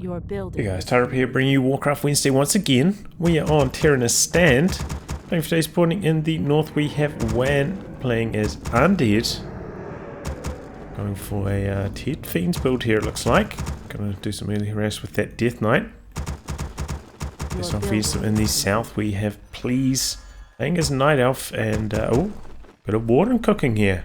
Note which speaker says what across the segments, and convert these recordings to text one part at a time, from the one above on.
Speaker 1: Your building.
Speaker 2: Hey guys, Tyler here, bringing you Warcraft Wednesday once again. We are on Tyrannus Stand. Playing for today's spawning in the north, we have WaN playing as Undead. Going for a Ted Fiends build here, it looks like. Gonna do some early harass with that Death Knight. This one for you. So in the south, we have Please playing as Night Elf, and oh, bit of Warden cooking here.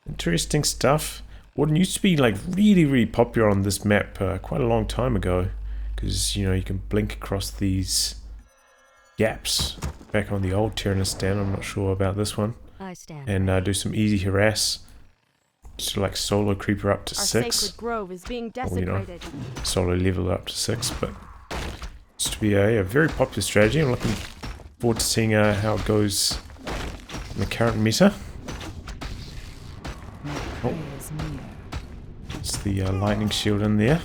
Speaker 2: Interesting stuff. Warden used to be like really popular on this map quite a long time ago, because you know you can blink across these gaps back on the old Tyrannus Stand. I'm not sure about this one. And do some easy harass, just like solo creeper up to 6.
Speaker 1: Sacred grove is being
Speaker 2: desecrated. Or, you know, solo level up to 6, but it's to be a very popular strategy. I'm looking forward to seeing how it goes in the current meta. Oh. It's the lightning shield in there.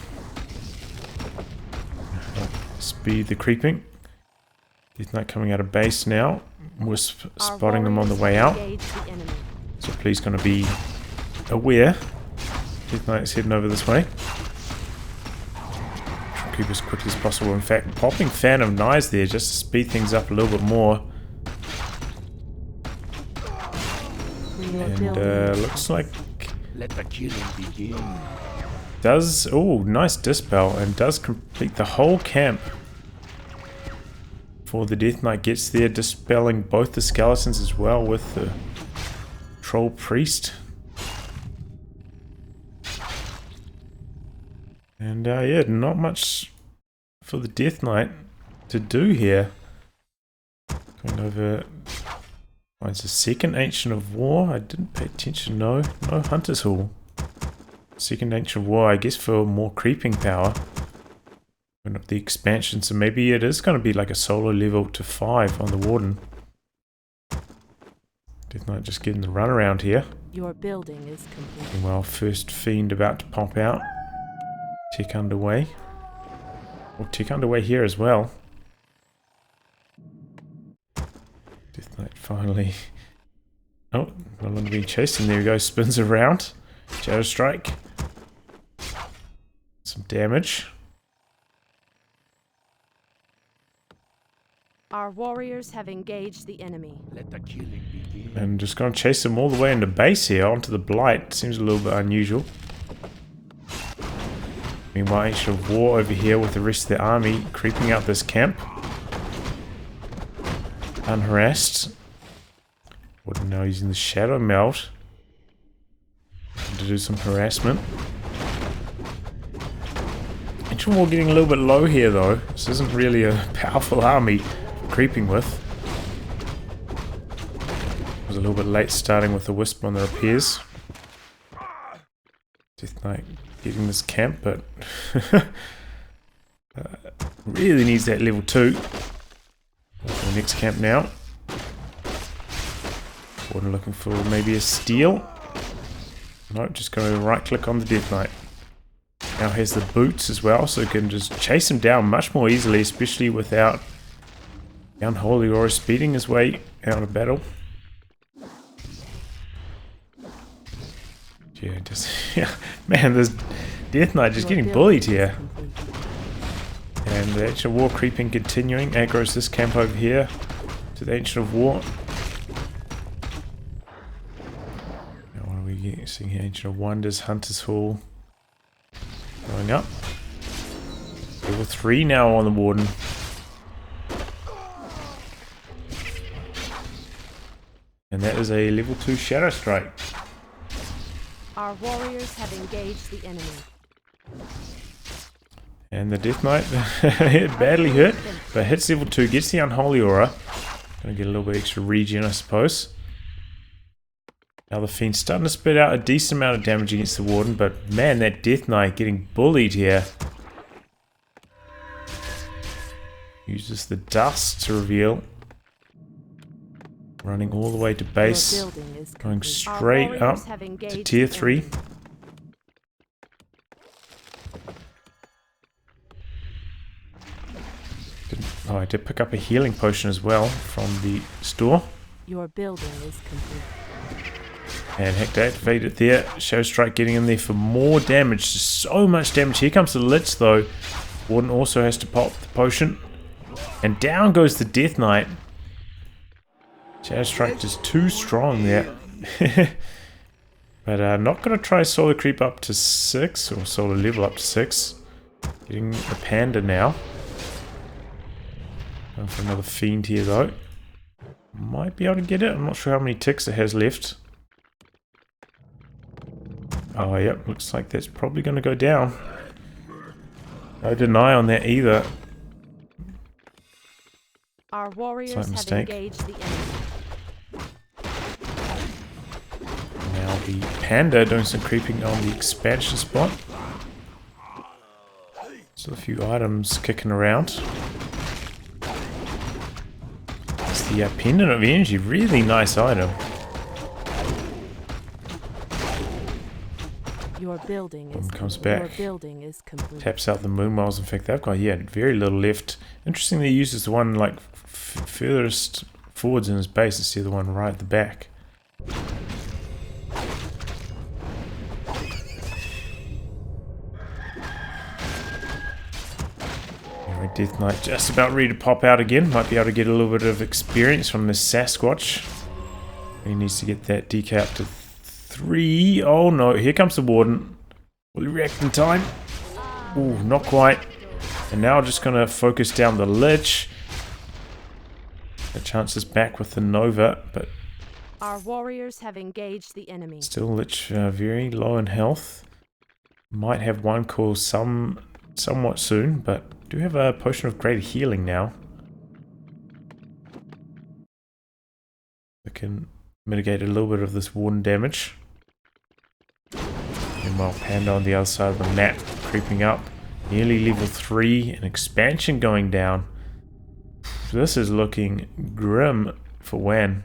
Speaker 2: Speed the creeping. Death Knight coming out of base now. Wisp spotting them on the way out. So please gonna be aware. Death Knight is heading over this way. Try to creep as quickly as possible. In fact, popping Phantom Knives there just to speed things up a little bit more. And looks like
Speaker 3: let the killing begin.
Speaker 2: Does, oh, nice dispel, and does complete the whole camp before the Death Knight gets there, dispelling both the skeletons as well with the Troll Priest. And yeah, not much for the Death Knight to do here. Going over, finds a second Ancient of War. I didn't pay attention, no Hunter's Hall. Second Ancient of War, I guess for more creeping power. Open up the expansion, so maybe it is going to be like a solo level to 5 on the Warden. Death Knight just getting the run around here.
Speaker 1: Your building is complete.
Speaker 2: Well, first Fiend about to pop out. Tech underway. Or tech underway here as well. Death Knight finally... Oh, no longer being chased, and there he goes, spins around. Shadow Strike. Some damage.
Speaker 1: Our warriors have engaged the enemy.
Speaker 3: Let the killing begin.
Speaker 2: And just going to chase them all the way into base here, onto the Blight. Seems a little bit unusual. Meanwhile, Ancient of War over here with the rest of the army creeping out this camp. Unharassed. Warden now using the Shadow Melt to do some harassment. Ancient War getting a little bit low here though. This isn't really a powerful army creeping with. Was a little bit late starting with the Wisp on the repairs. Death Knight getting this camp, but really needs that level 2. For the next camp now. Warden looking for maybe a steal. Nope, just going to right click on the Death Knight. Now has the boots as well, so can just chase him down much more easily, especially without the Unholy Aura speeding his way out of battle. Yeah, just yeah, man, this Death Knight just getting bullied here. And the Ancient of War creeping, continuing. Aggro's this camp over here to the Ancient of War. Seeing here, Ancient of Wonders, Hunter's Hall. Going up. Level 3 now on the Warden. And that is a level 2 Shadow Strike.
Speaker 1: Our warriors have engaged the enemy.
Speaker 2: And the Death Knight badly hurt, but hits level 2, gets the Unholy Aura. Gonna get a little bit extra regen, I suppose. Now the Fiend's starting to spit out a decent amount of damage against the Warden, but man, that Death Knight getting bullied here. Uses the dust to reveal. Running all the way to base. Going straight up to tier 3. Oh, I did pick up a healing potion as well from the store.
Speaker 1: Your building is complete.
Speaker 2: And Hector activated there. Shadow Strike getting in there for more damage. Just so much damage. Here comes the Lich though. Warden also has to pop the potion. And down goes the Death Knight. Shadow Strike just too strong there. But not going to try Solar Creep up to 6. Or Solar Level up to 6. Getting the Panda now. Going for another Fiend here though. Might be able to get it. I'm not sure how many ticks it has left. Oh, yep. Looks like that's probably going to go down. No deny on that either.
Speaker 1: Our warriors
Speaker 2: Slight
Speaker 1: have
Speaker 2: mistake.
Speaker 1: engaged the enemy.
Speaker 2: Now the Panda doing some creeping on the expansion spot. Still a few items kicking around. It's the Pendant of Energy. Really nice item.
Speaker 1: Your building is
Speaker 2: Comes back.
Speaker 1: Your building is complete.
Speaker 2: Taps out the moon miles. In fact, they've got very little left. Interestingly, he uses the one like furthest forwards in his base instead of the one right at the back. Anyway, Death Knight just about ready to pop out again. Might be able to get a little bit of experience from this Sasquatch. He needs to get that DK up to 3. Oh no, here comes the Warden. Will he react in time? Ooh, not quite. And now just going to focus down the Lich. The chances back with the Nova, but
Speaker 1: Our warriors have engaged the enemy.
Speaker 2: still Lich very low in health. Might have one coil somewhat soon, but do have a potion of greater healing now. That can mitigate a little bit of this Warden damage. Meanwhile, Panda on the other side of the map, creeping up. Nearly level 3, an expansion going down. This is looking grim for WaN.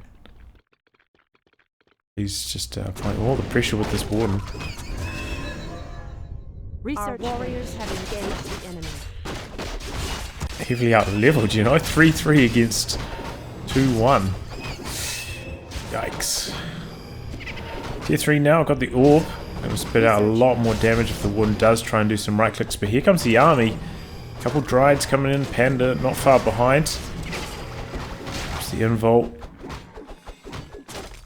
Speaker 2: He's just applying all the pressure with this Warden.
Speaker 1: Our warriors have engaged the enemy.
Speaker 2: Heavily out leveled, you know, 3-3 against 2-1. Yikes. Tier 3 now, got the orb. Going to spit out a lot more damage if the Warden does try and do some right clicks. But here comes the army. A couple Dryades coming in. Panda not far behind. There's the Involt.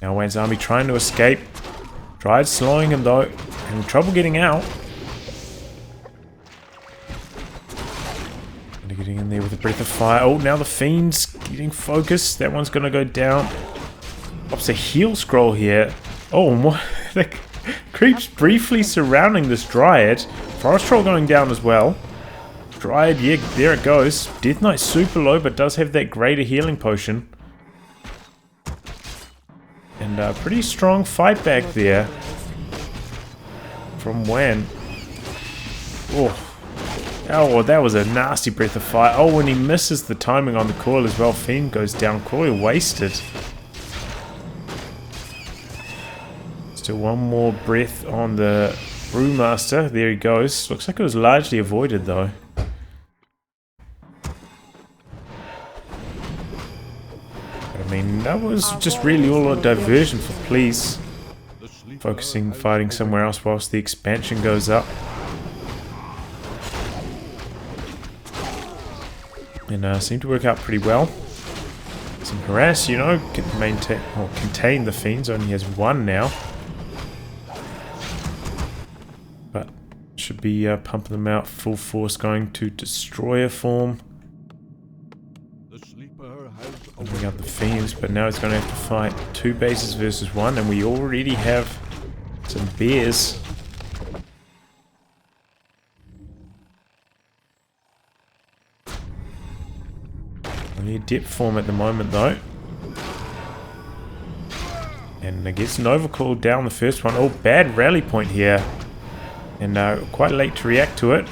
Speaker 2: Now WaN's army trying to escape. Dryade slowing him though. Having trouble getting out. And getting in there with a breath of fire. Oh, now the Fiend's getting focused. That one's going to go down. Pops a heal scroll here. Oh, and what? The creeps briefly surrounding this Dryad. Forest Troll going down as well. Dryad, yeah, there it goes. Death Knight super low, but does have that greater healing potion. And a pretty strong fight back there from WaN. Oh, that was a nasty breath of fire. Oh, when he misses the timing on the coil as well, Fiend goes down. Coil wasted. Still one more breath on the Brewmaster. There he goes. Looks like it was largely avoided though. I mean, that was just really all a diversion for Please. Focusing, fighting somewhere else whilst the expansion goes up. And seemed to work out pretty well. Some harass, you know, can maintain or contain the Fiends. Only has 1 now. But should be pumping them out full force, going to Destroyer form. Bring out the Fiends, but now he's going to have to fight 2 bases versus 1, and we already have some bears. Only a depth form at the moment though. And it gets Nova called down the first one. Oh, bad rally point here. And quite late to react to it.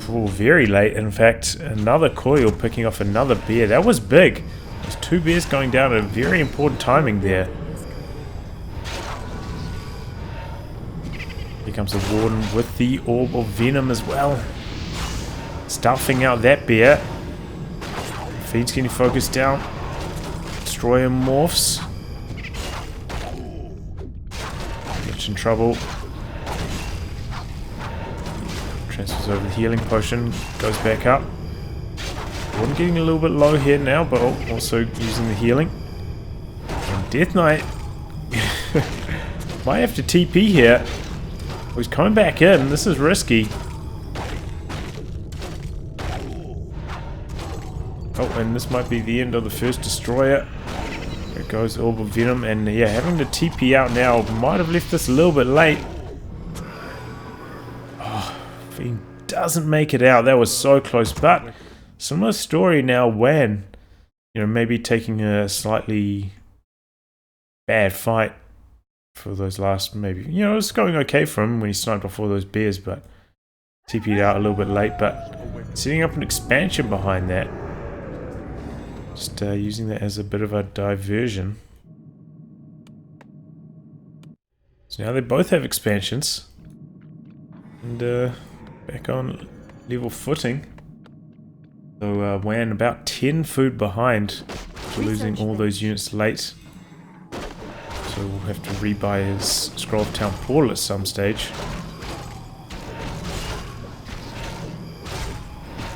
Speaker 2: Oh, very late. In fact, another coil picking off another bear. That was big. There's 2 bears going down at a very important timing there. Here comes the Warden with the Orb of Venom as well. Stuffing out that bear. Fiend's getting focused down. Destroyer morphs. much in trouble. Transfers over the healing potion, goes back up. Warden getting a little bit low here now, but also using the healing. And Death Knight might have to TP here. Oh, he's coming back in. This is risky. Oh, and this might be the end of the first destroyer. There goes Orb of Venom, and yeah, having to TP out now might have left this a little bit late. Oh, if he doesn't make it out, that was so close, but similar story now when, you know, maybe taking a slightly bad fight for those last, maybe, you know, it was going okay for him when he sniped off all those bears, but TP'd out a little bit late, but setting up an expansion behind that. Just using that as a bit of a diversion. So now they both have expansions. And back on level footing. So WaN about 10 food behind for losing all those units late. So we'll have to rebuy his Scroll of Town Portal at some stage.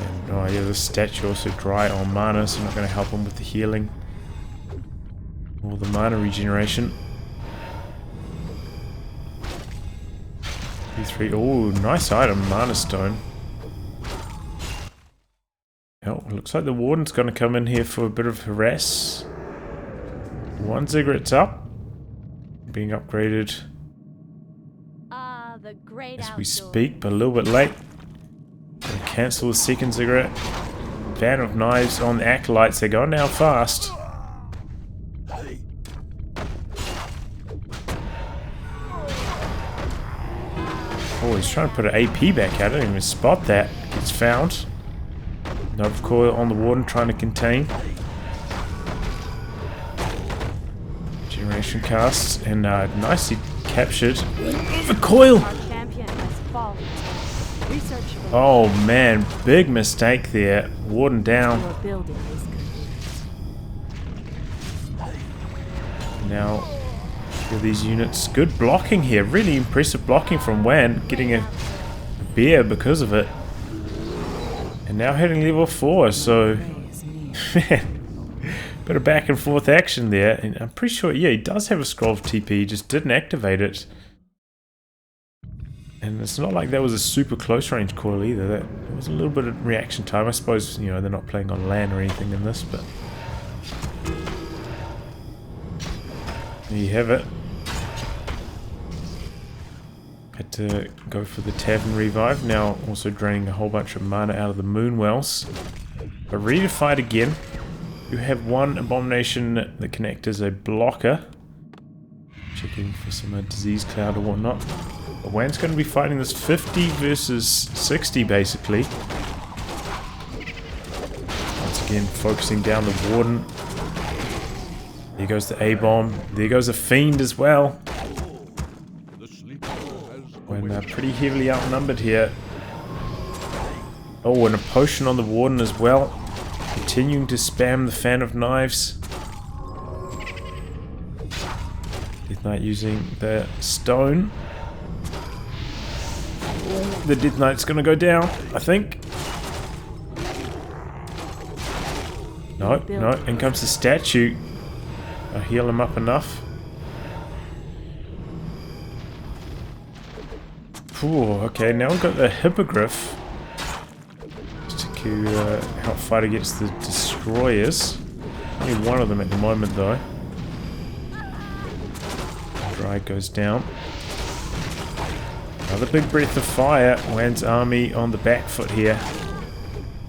Speaker 2: And oh yeah, this statue also dry on mana, so I'm not going to help him with the healing. Or the mana regeneration. P3, oh nice item, Mana Stone. Oh, looks like the Warden's going to come in here for a bit of harass. One ziggurat's up. Being upgraded
Speaker 1: The great
Speaker 2: as we
Speaker 1: outdoors.
Speaker 2: speak, but a little bit late. Gonna cancel the second ziggurat. Fan of Knives on the Acolytes, they're going down fast. Oh, he's trying to put an AP back out. I didn't even spot that. Gets found. Nova Coil on the Warden trying to contain. Generation casts and nicely captured. The coil!
Speaker 1: Our champion has fallen. Research for
Speaker 2: Oh man, big mistake there. Warden down.
Speaker 1: your building is complete.
Speaker 2: Now, for these units, good blocking here. Really impressive blocking from WaN. Getting a bear because of it. And now hitting level 4, so... man. Bit of back and forth action there, and I'm pretty sure, yeah, he does have a scroll of TP, he just didn't activate it. And it's not like that was a super close range coil either, that was a little bit of reaction time. I suppose, you know, they're not playing on LAN or anything in this, but... there you have it. Had to go for the Tavern Revive, now also draining a whole bunch of mana out of the Moon Wells. But ready to fight again. You have one Abomination that can act as a blocker. Checking for some disease cloud or whatnot. But WaN's going to be fighting this 50 versus 60 basically. Once again focusing down the Warden. There goes the A-bomb. There goes a Fiend as well. WaN pretty heavily outnumbered here. Oh, and a potion on the Warden as well. Continuing to spam the Fan of Knives. Death Knight using the stone. The Death Knight's gonna go down, I think. No, no, in comes the statue. I'll heal him up enough. Ooh, okay, now we've got the Hippogriff. To help fight against the destroyers. Only one of them at the moment though. Dry goes down. Another big breath of fire. WaN's army on the back foot here.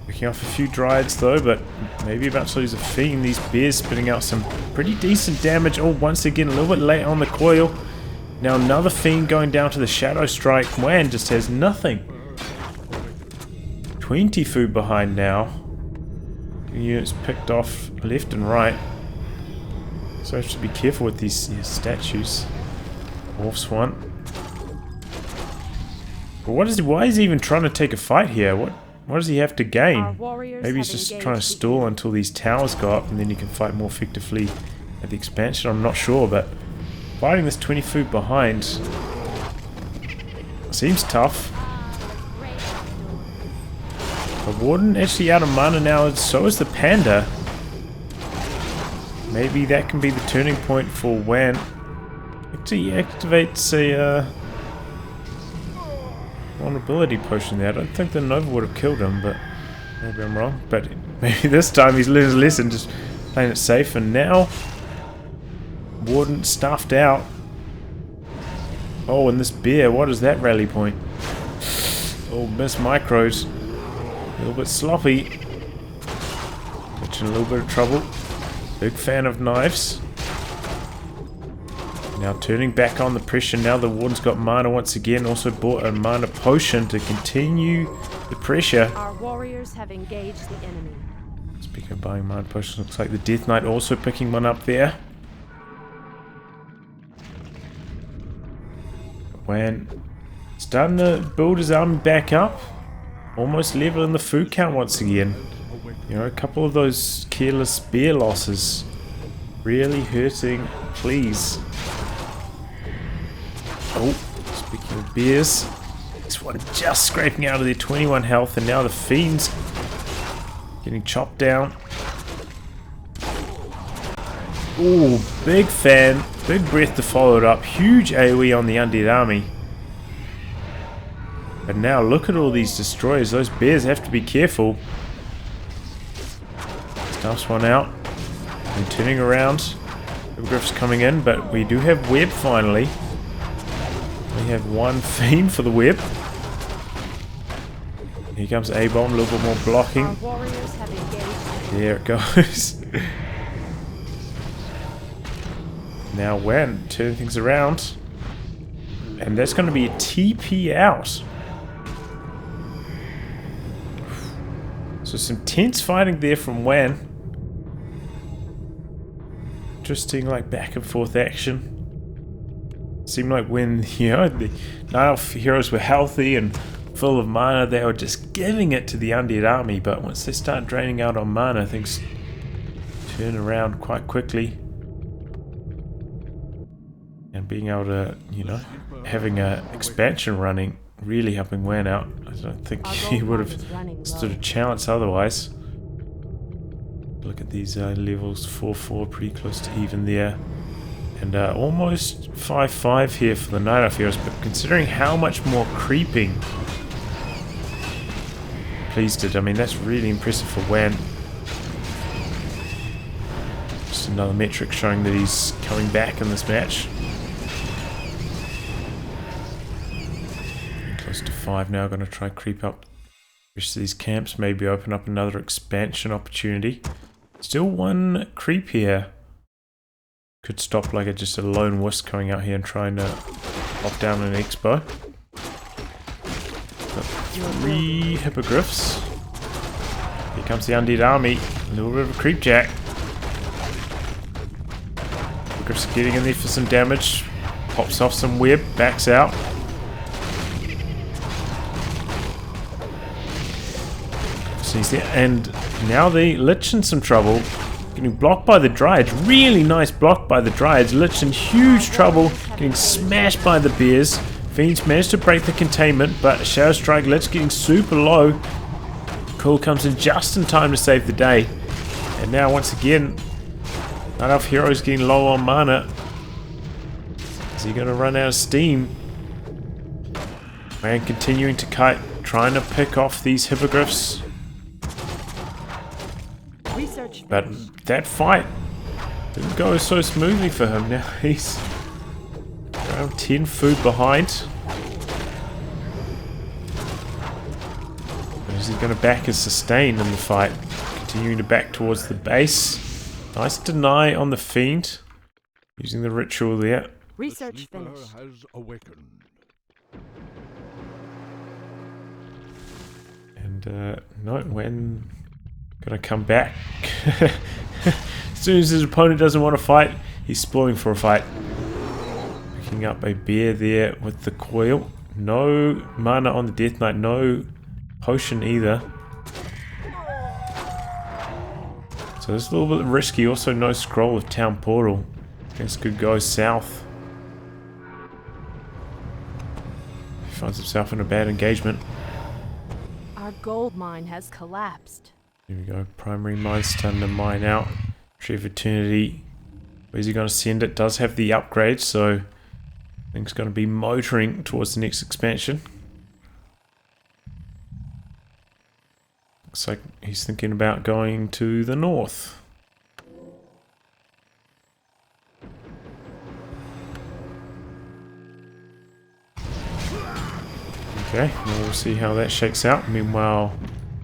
Speaker 2: Picking off a few Dryads though, but maybe about to lose a Fiend. These bears spitting out some pretty decent damage. Oh, once again a little bit late on the coil. Now another Fiend going down to the Shadow Strike. WaN just has nothing. 20 food behind now. Units picked off left and right. So I have to be careful with these statues. Wolf's one. But why is he even trying to take a fight here? What does he have to
Speaker 1: Our
Speaker 2: gain?
Speaker 1: warriors
Speaker 2: Maybe he's
Speaker 1: have
Speaker 2: just
Speaker 1: engaged
Speaker 2: trying to
Speaker 1: the
Speaker 2: stall until these towers go up and then he can fight more effectively at the expansion. I'm not sure, but Fighting this 20 food behind seems tough. The Warden actually out of mana now, and so is the Panda. Maybe that can be the turning point for WaN. Actually activates a vulnerability potion there. I don't think the Nova would have killed him, but maybe I'm wrong. But maybe this time he's learned his lesson, just playing it safe. And now Warden stuffed out. Oh, and this bear, what is that rally point? Oh, miss micros. A little bit sloppy. Which in a little bit of trouble. Big fan of knives. Now turning back on the pressure. Now the Warden's got mana once again. Also bought a mana potion to continue the pressure.
Speaker 1: Our warriors have engaged the enemy.
Speaker 2: Speaking of buying mana potions, looks like the Death Knight also picking one up there. WaN starting to build his army back up. Almost leveling the food count once again. You know, a couple of those careless bear losses really hurting. Please. Oh, speaking of bears, this one just scraping out of their 21 health, and now the Fiends getting chopped down. Ooh, big fan. Big breath to follow it up. Huge AoE on the Undead army. But now look at all these destroyers. Those bears have to be careful. Stuffs one out. And turning around. Hippogriff's coming in, but we do have web finally. We have one Fiend for the web. Here comes A-Bomb, a little bit more blocking.
Speaker 1: Our warriors have engaged.
Speaker 2: There it goes. Now WaN turning things around. And that's going to be a TP out. So some tense fighting there from WaN. Interesting, like back and forth action. Seemed like when, you know, the Night Elf heroes were healthy and full of mana, they were just giving it to the Undead army. But once they start draining out on mana, things turn around quite quickly. And being able to, you know, having an expansion running, really helping WaN out. I don't think he would have stood a chance otherwise. Look at these levels, 4-4, pretty close to even there. And almost 5-5 here for the Night Elf heroes, but considering how much more creeping Pleased did, I mean that's really impressive for WaN. Just another metric showing that he's coming back in this match. Close to 5 now, going to try creep up the rest of these camps, maybe open up another expansion opportunity. Still one creep here. Could stop like just a lone wisp coming out here and trying to pop down an expo. Got 3 hippogriffs. Here comes the Undead army. A little bit of a creep jack. Hippogriffs are getting in there for some damage. Pops off some web, backs out. And now the Lich in some trouble. Getting blocked by the Dryads. Really nice block by the Dryads. Lich in huge trouble. Getting smashed by the bears. Fiends managed to break the containment, but Shadow Strike Lich getting super low. Cool comes in just in time to save the day. And now once again, Night Elf heroes getting low on mana. Is he going to run out of steam? And continuing to kite, trying to pick off these hippogriffs. But that fight didn't go so smoothly for him. Now he's around 10 food behind. Is he going to back his sustain in the fight? Continuing to back towards the base. Nice deny on the Fiend. Using the ritual there.
Speaker 1: Research finished.
Speaker 2: And no, when gonna come back. As soon as his opponent doesn't want to fight, he's spoiling for a fight. Picking up a bear there with the coil. No mana on the Death Knight, no potion either. So it's a little bit risky. Also no scroll of Town Portal. Guess could go south. finds himself in a bad engagement.
Speaker 1: Our gold mine has collapsed.
Speaker 2: Here we go. Primary mine starting to mine out. Tree of Eternity. Where's he going to send it? Does have the upgrade, so I think it's going to be motoring towards the next expansion. Looks like he's thinking about going to the north. Okay, well, we'll see how that shakes out. Meanwhile,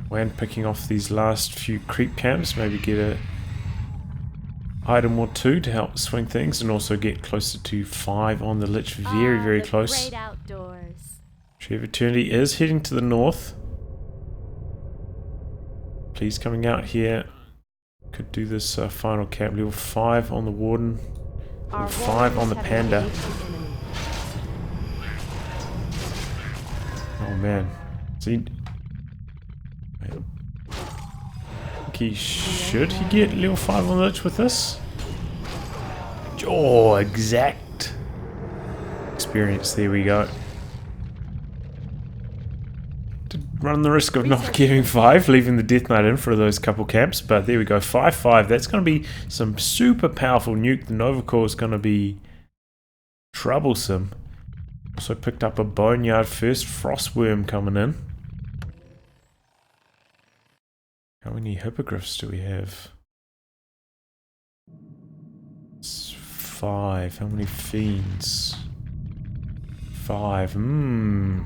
Speaker 2: WaN picking off these last few creep camps, maybe get a item or two to help swing things, and also get closer to 5 on the Lich. Very
Speaker 1: the
Speaker 2: close.
Speaker 1: Great outdoors.
Speaker 2: Tree of Eternity is heading to the north. Please coming out here. Could do this final camp. Level 5 on the Warden. Level 5 on the Panda. Oh man. See, should he get level 5 on the Lich with this? Oh, exact experience. There we go. To run the risk of not getting 5, leaving the Death Knight in for those couple camps, but there we go. 5/5. That's going to be some super powerful nuke. The Nova Core is going to be troublesome. Also picked up a Boneyard first. Frostworm coming in. How many hippogriffs do we have? It's 5. How many fiends? 5. Might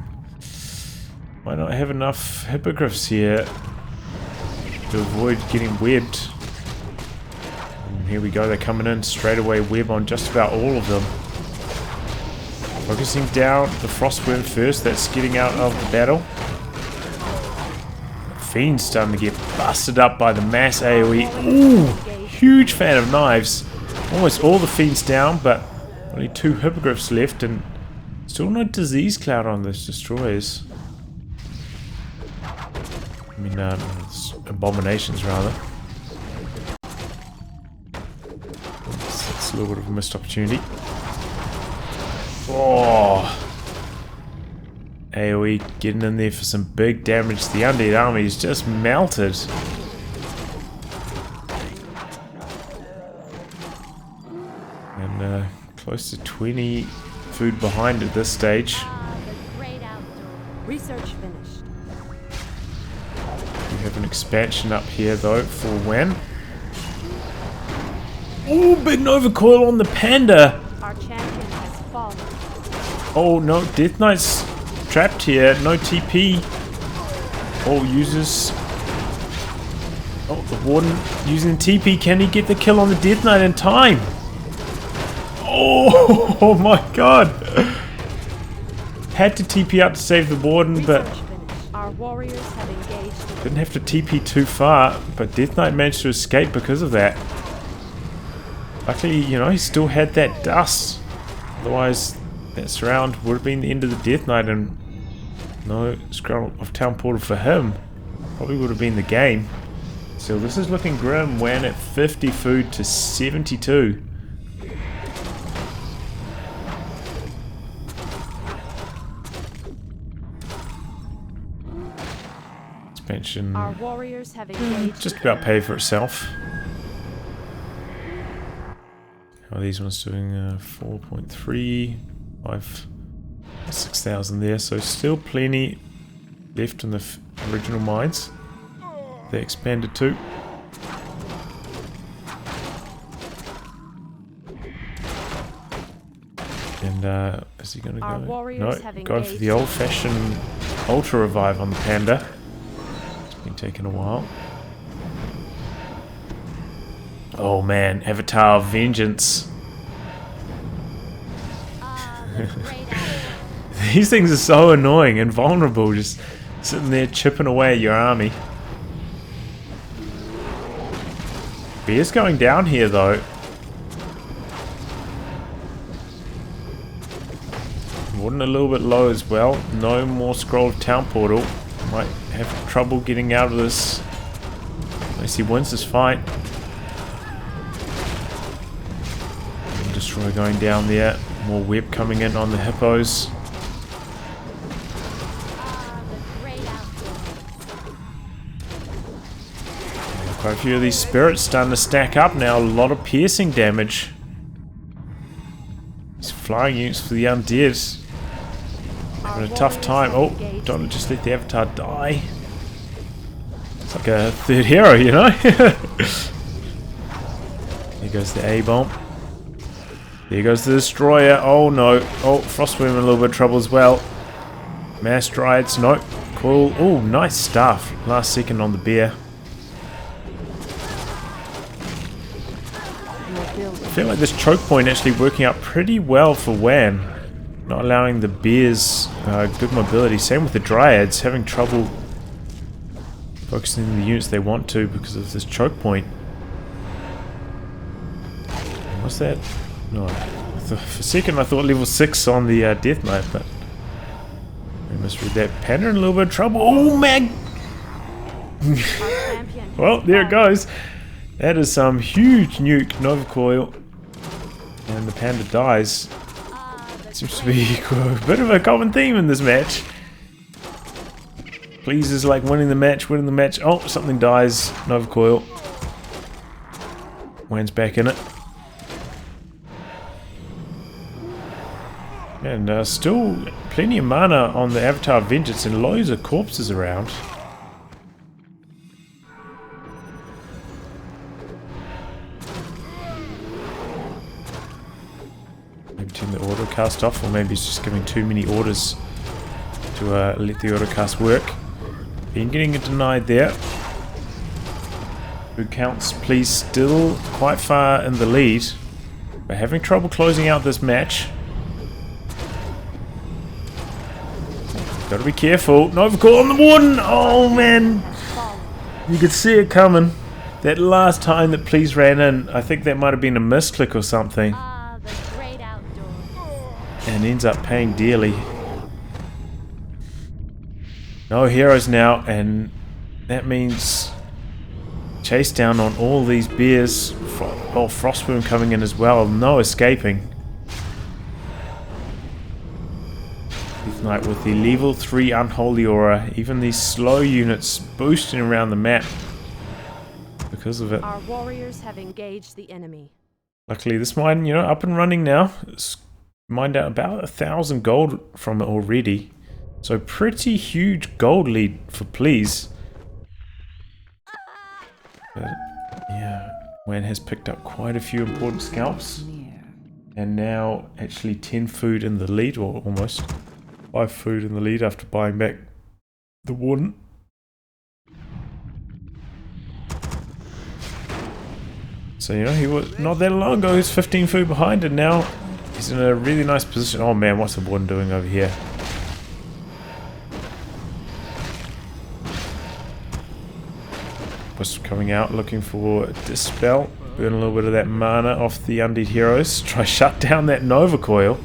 Speaker 2: not have enough hippogriffs here to avoid getting webbed. And here we go. They're coming in straight away. Web on just about all of them. Focusing down the Frostworm first. That's getting out of the battle. Fiend's starting to get busted up by the mass AoE. Ooh, huge fan of knives. Almost all the Fiends down, but only 2 hippogriffs left, and still no disease cloud on those destroyers. I mean, abominations rather. That's a little bit of a missed opportunity. Oh. AoE getting in there for some big damage. The Undead army is just melted. And close to 20 food behind at this stage.
Speaker 1: The great outdoor. Research finished.
Speaker 2: We have an expansion up here though for WaN. Oh, big Nova Coil on the Panda.
Speaker 1: Our champion has fallen.
Speaker 2: Oh no, Death Knight's trapped here, no TP. Oh, uses... Oh, the Warden using TP. Can he get the kill on the Death Knight in time? Oh, oh my god. Had to TP out to save the Warden, but...
Speaker 1: Our warriors have engaged.
Speaker 2: Didn't have to TP too far, but Death Knight managed to escape because of that. Luckily, you know, he still had that dust. Otherwise, that surround would have been the end of the Death Knight, and no scroll of Town Portal for him. Probably would have been the game. So this is looking grim. WaN at 50 food to 72. Expansion.
Speaker 1: Our warriors have engaged.
Speaker 2: Just about paid for itself. How are these ones doing? 4.3, 5, 6,000 there. So still plenty left in the original mines. They expanded too. And is he going to go? No, go for the old-fashioned Ultra Revive on the Panda. It's been taking a while. Oh man, Avatar of Vengeance. These things are so annoying and vulnerable, just sitting there chipping away at your army. Bear's going down here though. Warden a little bit low as well. No more Scroll of Town Portal. Might have trouble getting out of this unless he wins this fight. Destroyer going down there. More web coming in on the hippos. Quite a few of these spirits starting to stack up now. A lot of piercing damage. These flying units for the undead. Having a tough time. Oh, don't just let the avatar die. It's like a third hero, you know? Here goes the A-bomb. Here goes the destroyer. Oh no. Oh, Frostworm in a little bit of trouble as well. Mass Strides. Nope. Cool. Oh, nice stuff. Last second on the bear. I feel like this choke point actually working out pretty well for WaN. Not allowing the bears good mobility. Same with the dryads. Having trouble focusing on the units they want to because of this choke point. What's that? No. For a second I thought level 6 on the Death Knight, but I misread that. Panda in a little bit of trouble. Oh man! Well, there it goes. That is some huge nuke Nova Coil. And the Panda dies. Seems to be a bit of a common theme in this match. Please is like winning the match. Oh, something dies. Nova Coil. WaN's back in it. And still plenty of mana on the Avatar Vengeance and loads of corpses around. Maybe turn the auto cast off, or maybe it's just giving too many orders to let the auto cast work. Been getting it denied there. Who counts, please, still quite far in the lead. We're having trouble closing out this match. Gotta be careful. Nova Coil on the Warden! Oh man! You could see it coming. That last time that Please ran in, I think that might have been a misclick or something.
Speaker 1: The great outdoors.
Speaker 2: And ends up paying dearly. No heroes now, and that means chase down on all these bears. Oh, Frostworm coming in as well. No escaping. Knight with the level 3 Unholy Aura. Even these slow units boosting around the map because of it.
Speaker 1: Our warriors have engaged the enemy.
Speaker 2: Luckily this mine, you know, up and running now. It's mined out about 1,000 gold from it already. So pretty huge gold lead for Please. But yeah, WaN has picked up quite a few important scalps. And now actually 10 food in the lead, or almost. 5 food in the lead after buying back the Warden. So, you know, he was not that long ago, he was 15 food behind, and now he's in a really nice position. Oh man, what's the Warden doing over here? Was coming out looking for Dispel. Burn a little bit of that mana off the undead heroes. Try shut down that Nova Coil.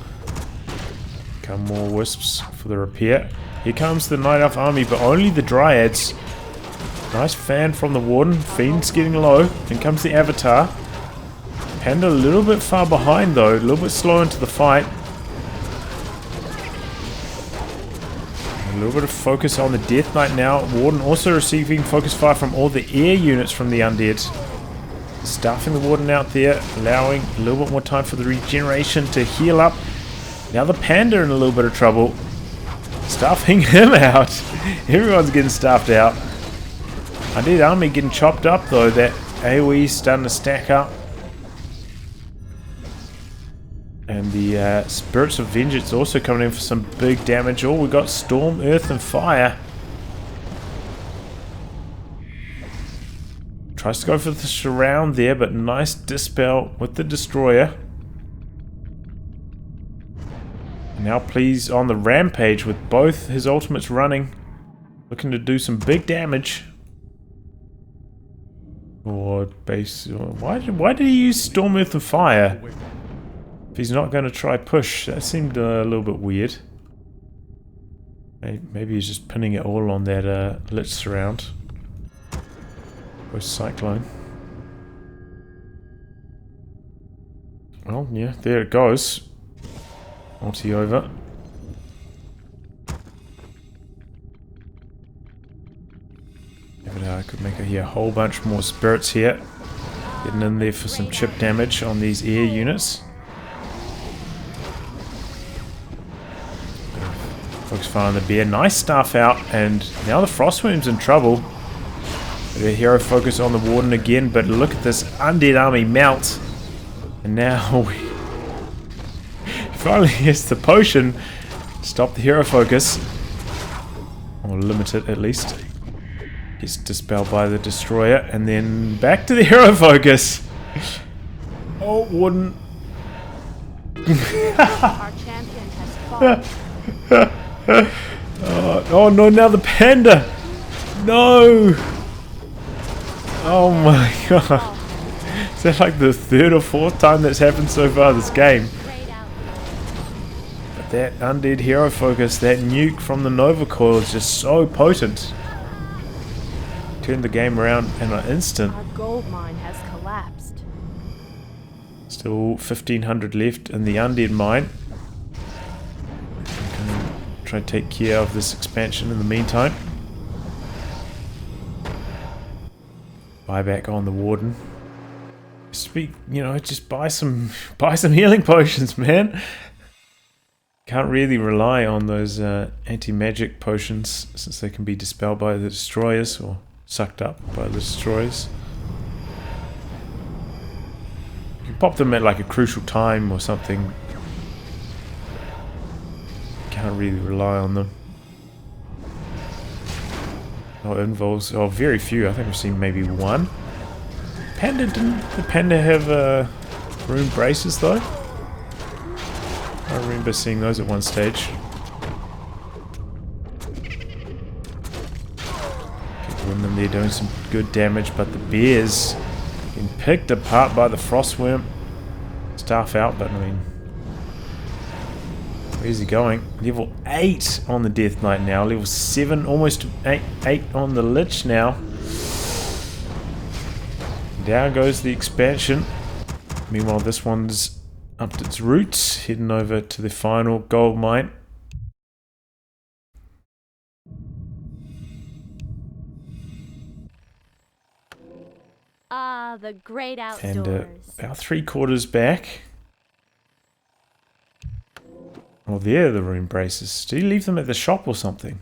Speaker 2: Come more wisps for the repair. Here comes the Night Elf army, but only the Dryads. Nice fan from the Warden. Fiend's getting low. Then comes the Avatar. Panda a little bit far behind though. A little bit slow into the fight. A little bit of focus on the Death Knight now. Warden also receiving focus fire from all the air units from the Undead. Staffing the Warden out there. Allowing a little bit more time for the regeneration to heal up. Now the Panda in a little bit of trouble. Stuffing him out. Everyone's getting stuffed out. Undead army getting chopped up though. That AoE starting to stack up. And the Spirits of Vengeance also coming in for some big damage. Oh, we got Storm, Earth and Fire. Tries to go for the surround there, but nice Dispel with the Destroyer. Now Please on the rampage with both his ultimates running. Looking to do some big damage. Or base... Why did he use Storm, Earth and Fire? If he's not going to try push, that seemed a little bit weird. Maybe he's just pinning it all on that Lich surround. Or Cyclone. Well, yeah, there it goes. Multi over. could make a whole bunch more spirits here. Getting in there for some chip damage on these air units. Focus fire on the bear. Nice stuff out, and now the frostworm's in trouble. The hero focus on the warden again, but look at this undead army melt. And now we finally gets the potion. Stop the hero focus. Or limit it at least. Gets dispelled by the destroyer, and then back to the hero focus. Oh, warden.
Speaker 1: Our champion has fallen.
Speaker 2: Oh no, now the panda. No. Oh my god. Is that like the third or fourth time that's happened so far this game? But that undead hero focus, that nuke from the Nova Coil is just so potent. Turned the game around in an instant.
Speaker 1: Our gold mine has collapsed.
Speaker 2: Still 1500 left in the undead mine. Can try to take care of this expansion in the meantime. Buyback on the warden. Just buy some healing potions, man. Can't really rely on those anti-magic potions since they can be dispelled by the destroyers or sucked up by the destroyers. You can pop them at like a crucial time or something. Can't really rely on them. No involves, very few. I think I've seen maybe one. Didn't the panda have rune braces though? I remember seeing those at one stage. People in them there doing some good damage, but the bear's been picked apart by the frostworm. Staff out, but I mean, where's he going? Level 8 on the Death Knight now. Level 7, almost 8 on the Lich now. Down goes the expansion. Meanwhile, this one's up to its roots, heading over to the final gold mine.
Speaker 1: Ah, the great outdoors.
Speaker 2: And about 3/4 back. Oh, there are the rune braces. Did he leave them at the shop or something?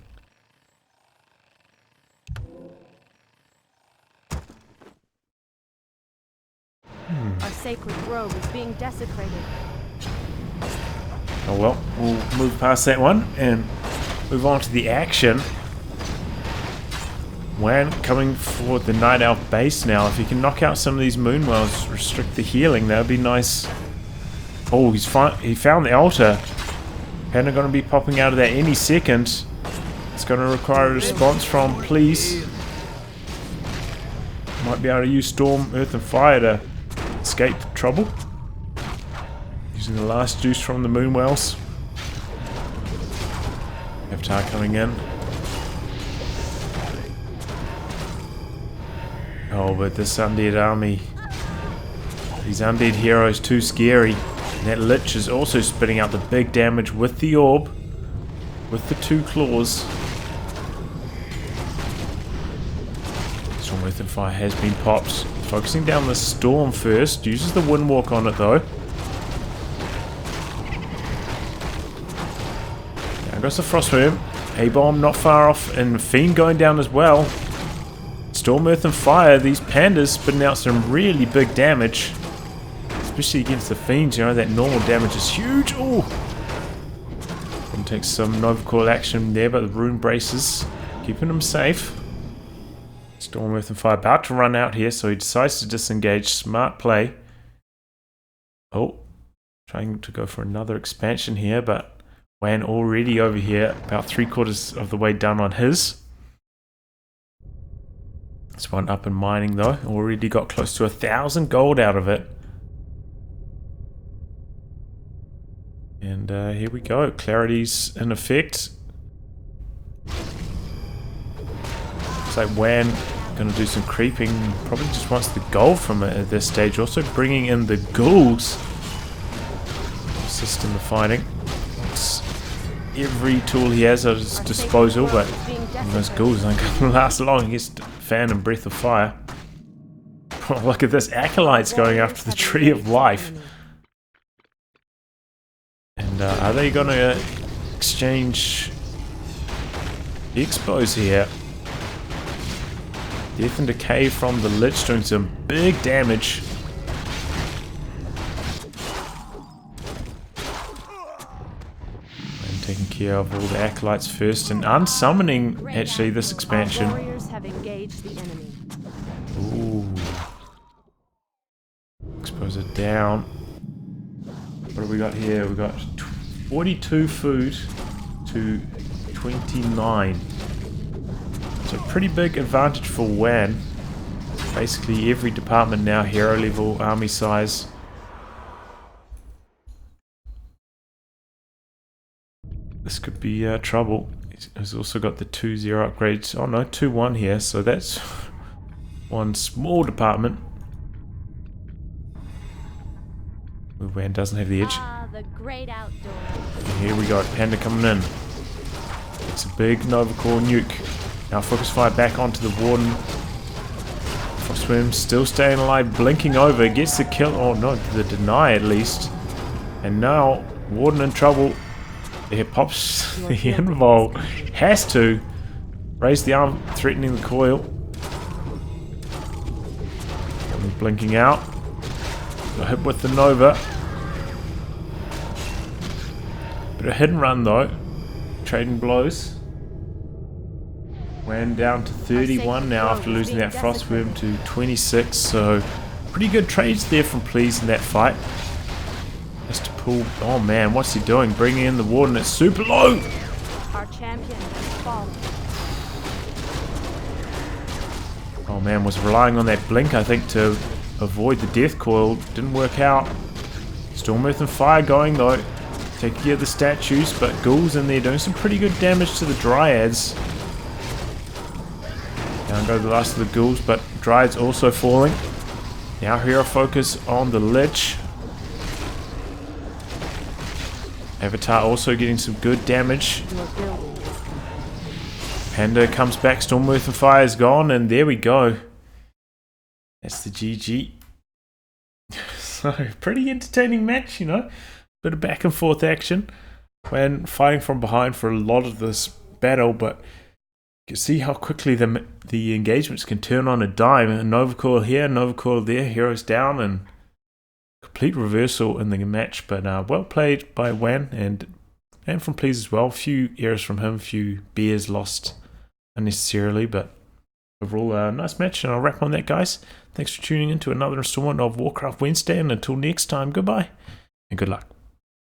Speaker 1: Our sacred grove is being desecrated.
Speaker 2: Oh well, we'll move past that one and move on to the action. WaN coming for the Night Elf base now. If he can knock out some of these Moonwells, restrict the healing, that would be nice. Oh, he found the altar. Panda going to be popping out of that any second. It's going to require a response from Please. Might be able to use Storm, Earth and Fire to escape trouble. Using the last juice from the Moonwells. Avatar coming in. Oh, but this undead army. These undead heroes too scary. And that Lich is also spitting out the big damage with the orb. With the 2 claws. Storm, Earth and Fire has been popped. Focusing down the storm first. Uses the Windwalk on it though. Down goes the Frostworm. A-Bomb not far off, and Fiend going down as well. Storm, Earth and Fire. These pandas spitting out some really big damage. Especially against the Fiends, that normal damage is huge. Oh! Gonna take some Nova Coil action there, but the rune braces keeping him safe. Storm, Earth and Fire about to run out here, so he decides to disengage. Smart play. Oh, trying to go for another expansion here, but WaN already over here, about 3/4 of the way done on his. This one up and mining though, already got close to 1,000 gold out of it. And here we go, clarity's in effect. Looks like WaN gonna do some creeping, probably just wants the gold from it at this stage, also bringing in the ghouls. Assist in the fighting. every tool he has at his disposal, but those ghouls aren't going to last long against Fan and Breath of Fire. Oh, look at this, Acolyte's going after the Tree of Life. And are they going to exchange expos here? Death and Decay from the Lich doing some big damage. And taking care of all the Acolytes first and unsummoning actually this expansion.
Speaker 1: Our warriors have engaged the enemy.
Speaker 2: Ooh. Expose it down. What have we got here? We got 42 food to 29. So pretty big advantage for WaN. Basically every department now hero level, army size. This could be trouble. He's also got the 2-0 upgrades. Oh no, 2-1 here. So that's one small department. WaN doesn't have the edge.
Speaker 1: Ah, the great outdoors.
Speaker 2: And here we go, Panda coming in. It's a big Nova Core nuke. Now focus fire back onto the Warden. Frostworm still staying alive, blinking over, gets the kill. Oh no, the deny at least. And now Warden in trouble. Here pops the invul. Has to raise the arm, threatening the coil. And blinking out. Got hit with the Nova. Bit of hit and run though. Trading blows. WaN down to 31 now after losing that Frostworm to 26. So pretty good trades there from Please in that fight. Has to pull. Oh man, what's he doing? Bringing in the Warden. It's super low.
Speaker 1: Our champion has fallen.
Speaker 2: Oh man, was relying on that blink I think to avoid the death coil. Didn't work out. Storm Earth and Fire going though. Taking care of the statues, but ghouls in there doing some pretty good damage to the dryads. Down go the last of the ghouls, but dryads also falling. Now hero focus on the Lich. Avatar also getting some good damage. Panda comes back, Storm Earth and Fire is gone, and there we go. That's the GG. So, pretty entertaining match, you know. Bit of back and forth action. WaN fighting from behind for a lot of this battle, but you can see how quickly the engagements can turn on a dime. A Nova Coil here, Nova Coil there, heroes down, and complete reversal in the match. But well played by WaN and from Please as well. A few errors from him, a few beers lost unnecessarily, but overall nice match. And I'll wrap on that, guys. Thanks for tuning in to another installment of Warcraft Wednesday, and until next time, goodbye and good luck.